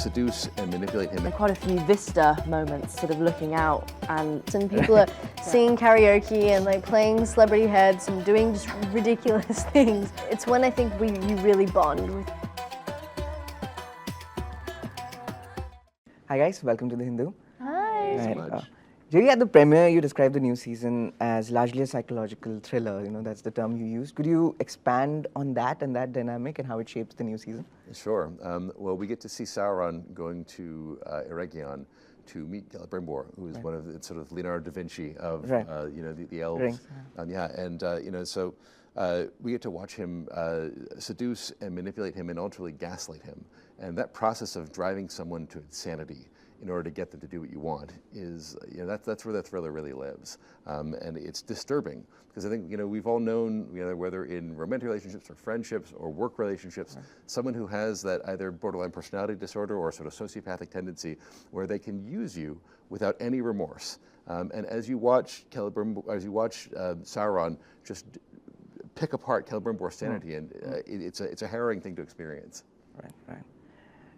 seduce and manipulate him. There are quite a few vista moments, sort of looking out, and people are singing karaoke and like playing celebrity heads and doing just ridiculous things. It's when I think you really bond with. Hi guys, welcome to The Hindu. Hi. Thank you so much. Jerry, at the premiere, you described the new season as largely a psychological thriller. You know, that's the term you used. Could you expand on that and that dynamic and how it shapes the new season? Sure. Well, we get to see Sauron going to Eregion to meet Celebrimbor, who is one of the sort of Leonardo da Vinci of the elves. Rings, So we get to watch him seduce and manipulate him and ultimately gaslight him. And that process of driving someone to insanity in order to get them to do what you want is, that's where the thriller really lives. And it's disturbing because I think, we've all known, whether in romantic relationships or friendships or work relationships, someone who has that either borderline personality disorder or sort of sociopathic tendency where they can use you without any remorse. And as you watch Sauron just pick apart Celebrimbor's sanity, and it's a harrowing thing to experience. Right.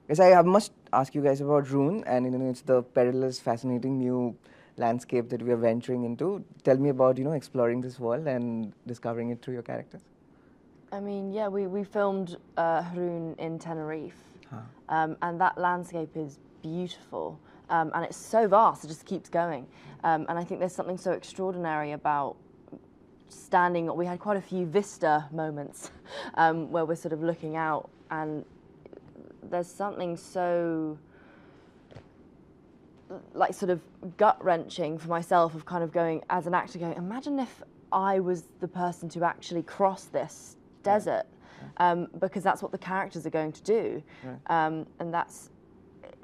Yes, I must ask you guys about Rhûn, and it's the perilous, fascinating new landscape that we are venturing into. Tell me about exploring this world and discovering it through your characters. I mean, yeah, we filmed Rhûn in Tenerife, and that landscape is beautiful, and it's so vast, it just keeps going. And I think there's something so extraordinary about standing. We had quite a few vista moments where we're sort of looking out, and there's something so sort of gut-wrenching for myself of kind of going, as an actor, going, imagine if I was the person to actually cross this desert, because that's what the characters are going to do. And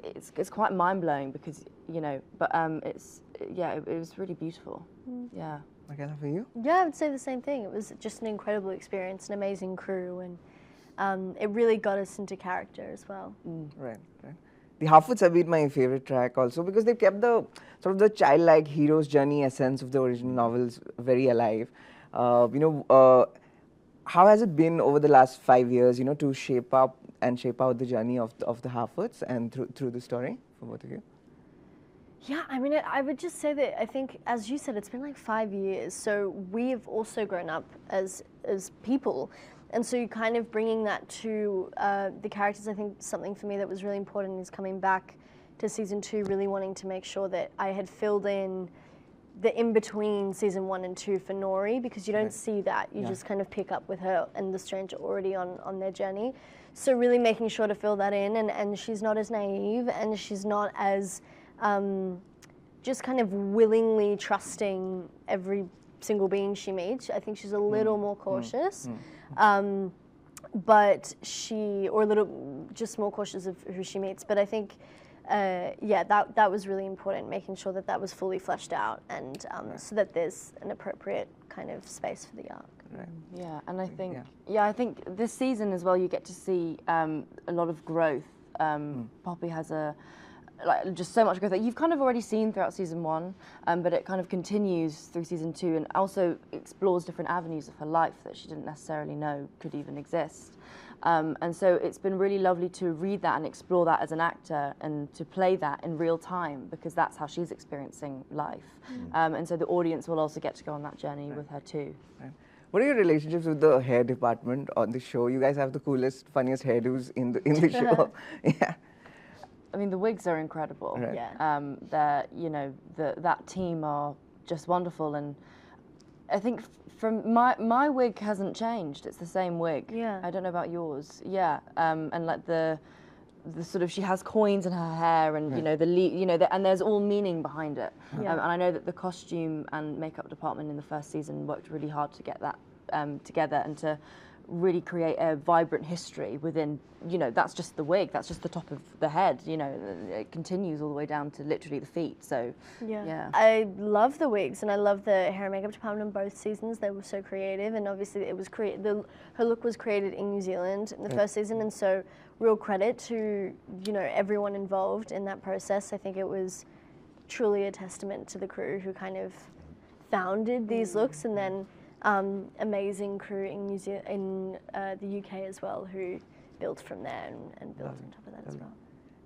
it's quite mind-blowing because, it was really beautiful. Yeah. Markella, for you? Yeah, I would say the same thing. It was just an incredible experience, an amazing crew, and it really got us into character as well. Right. The Harfoots have been my favorite track also because they've kept the sort of the childlike hero's journey essence of the original novels very alive. How has it been over the last 5 years, to shape out the journey of the Harfoots and through the story for both of you? Yeah, I mean, I would just say that I think, as you said, it's been like 5 years. So we've also grown up as people. And so you're kind of bringing that to the characters. I think something for me that was really important is coming back to season 2, really wanting to make sure that I had filled in the in-between season 1 and 2 for Nori, because you don't see that. You just kind of pick up with her and the stranger already on their journey. So really making sure to fill that in, and she's not as naive, and she's not as just kind of willingly trusting every single being she meets. I think she's a little more cautious. But or a little just more cautious of who she meets. But I think, that was really important, making sure that was fully fleshed out, and so that there's an appropriate kind of space for the arc. Right. Yeah, and I think, I think this season as well, you get to see a lot of growth. Poppy has just so much growth that you've kind of already seen throughout season 1, but it kind of continues through season 2 and also explores different avenues of her life that she didn't necessarily know could even exist. And so it's been really lovely to read that and explore that as an actor and to play that in real time, because that's how she's experiencing life. And so the audience will also get to go on that journey with her too. Right. What are your relationships with the hair department on the show? You guys have the coolest, funniest hairdos in the show. Yeah. I mean, the wigs are incredible. Right. Yeah. That team are just wonderful, and I think from my wig hasn't changed. It's the same wig. Yeah. I don't know about yours. Yeah. And like the sort of, she has coins in her hair, and and there's all meaning behind it. Yeah. And I know that the costume and makeup department in the first season worked really hard to get that together and to really create a vibrant history within, that's just the wig, that's just the top of the head, it continues all the way down to literally the feet, so yeah. I love the wigs, and I love the hair and makeup department in both seasons. They were so creative, and obviously it was her look was created in New Zealand in the first season, and so real credit to, everyone involved in that process. I think it was truly a testament to the crew who kind of founded these looks, and then amazing crew in the UK as well, who built from there and built on top of that as well.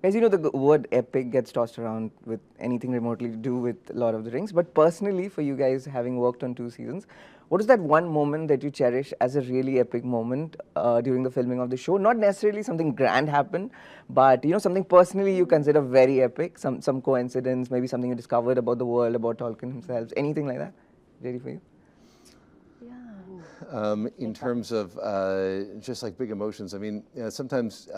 As you know, the word epic gets tossed around with anything remotely to do with Lord of the Rings. But personally, for you guys, having worked on 2 seasons, what is that one moment that you cherish as a really epic moment during the filming of the show? Not necessarily something grand happened, but something personally you consider very epic, some coincidence, maybe something you discovered about the world, about Tolkien himself, anything like that? Ready for you? In terms of just like big emotions, I mean, sometimes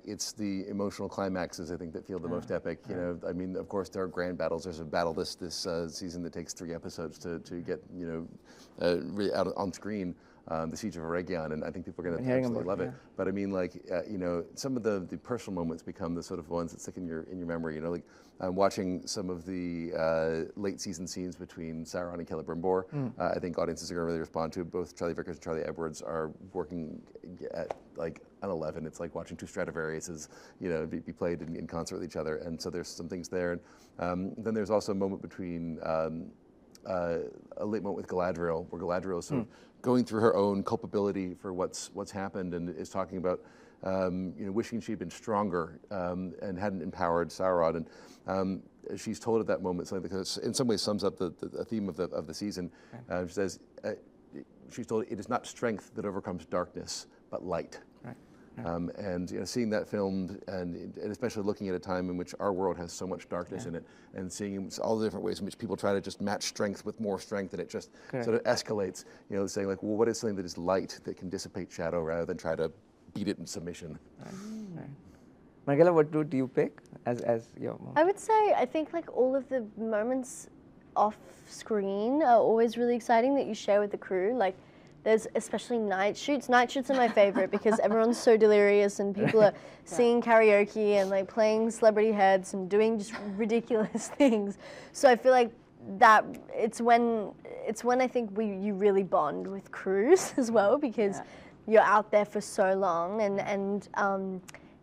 it's the emotional climaxes I think that feel the most epic. I mean, of course there are grand battles. There's a battle this season that takes 3 episodes to get really out on screen. The Siege of Eregion, and I think people are going to absolutely love it. But I mean, like some of the personal moments become the sort of ones that stick in your memory. Like watching some of the late season scenes between Sauron and Celebrimbor. I think audiences are going to really respond to it. Both Charlie Vickers and Charlie Edwards are working at like an 11. It's like watching 2 Stradivariuses, be played in concert with each other. And so there's some things there. And then there's also a moment between a late moment with Galadriel, where Galadriel is sort of going through her own culpability for what's happened, and is talking about wishing she'd been stronger and hadn't empowered Sauron. And she's told at that moment something because in some ways sums up the theme of the season. She says she's told it is not strength that overcomes darkness, but light. And seeing that filmed, and especially looking at a time in which our world has so much darkness in it, and seeing all the different ways in which people try to just match strength with more strength, and it just sort of escalates. Saying like, well, what is something that is light that can dissipate shadow rather than try to beat it in submission? Markella, what route do you pick as your moment? I would say I think like all of the moments off screen are always really exciting that you share with the crew. Like, there's especially night shoots. Night shoots are my favorite because everyone's so delirious and people are singing karaoke and like playing celebrity heads and doing just ridiculous things. So I feel like that it's when I think you really bond with crews as well, because you're out there for so long, and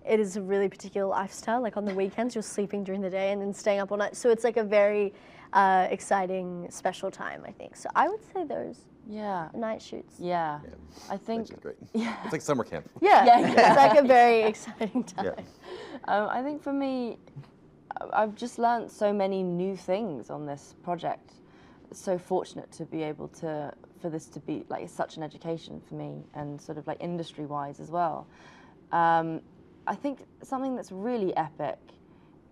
it is a really particular lifestyle. Like on the weekends, you're sleeping during the day and then staying up all night. So it's like a very exciting, special time, I think. So I would say those. Yeah. Night shoots. Yeah. I think. That's great. It's like summer camp. Yeah. It's like a very exciting time. I think for me, I've just learned so many new things on this project. So fortunate to be able for this to be like such an education for me, and sort of like industry-wise as well. I think something that's really epic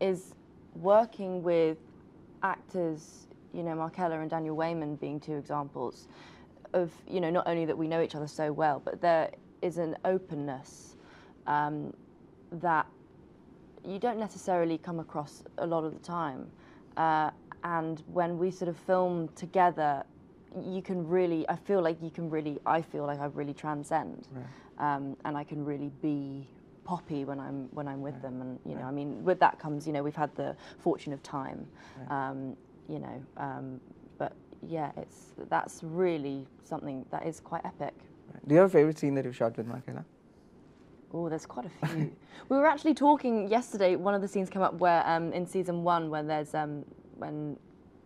is working with actors, Markella and Daniel Wayman being 2 examples of, not only that we know each other so well, but there is an openness that you don't necessarily come across a lot of the time. And when we sort of film together, you can really, I feel like I really transcend. And I can really be Poppy when I'm with them. And, I mean, with that comes, we've had the fortune of time, but yeah, that's really something that is quite epic. Do you have a favorite scene that you've shot with Markella? Oh, there's quite a few. We were actually talking yesterday, one of the scenes came up where in season 1 when there's when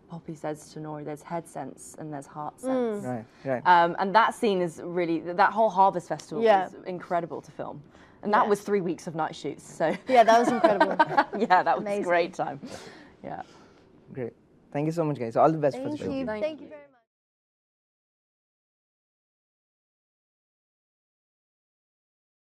Poppy says to Nori there's head sense and there's heart sense. Right. And that scene is really, that whole Harvest Festival was incredible to film. And that was 3 weeks of night shoots, so. Yeah, that was incredible. Yeah, that was amazing. a great time. Yeah. Great. Thank you so much, guys. All the best for the show. Thank you very much.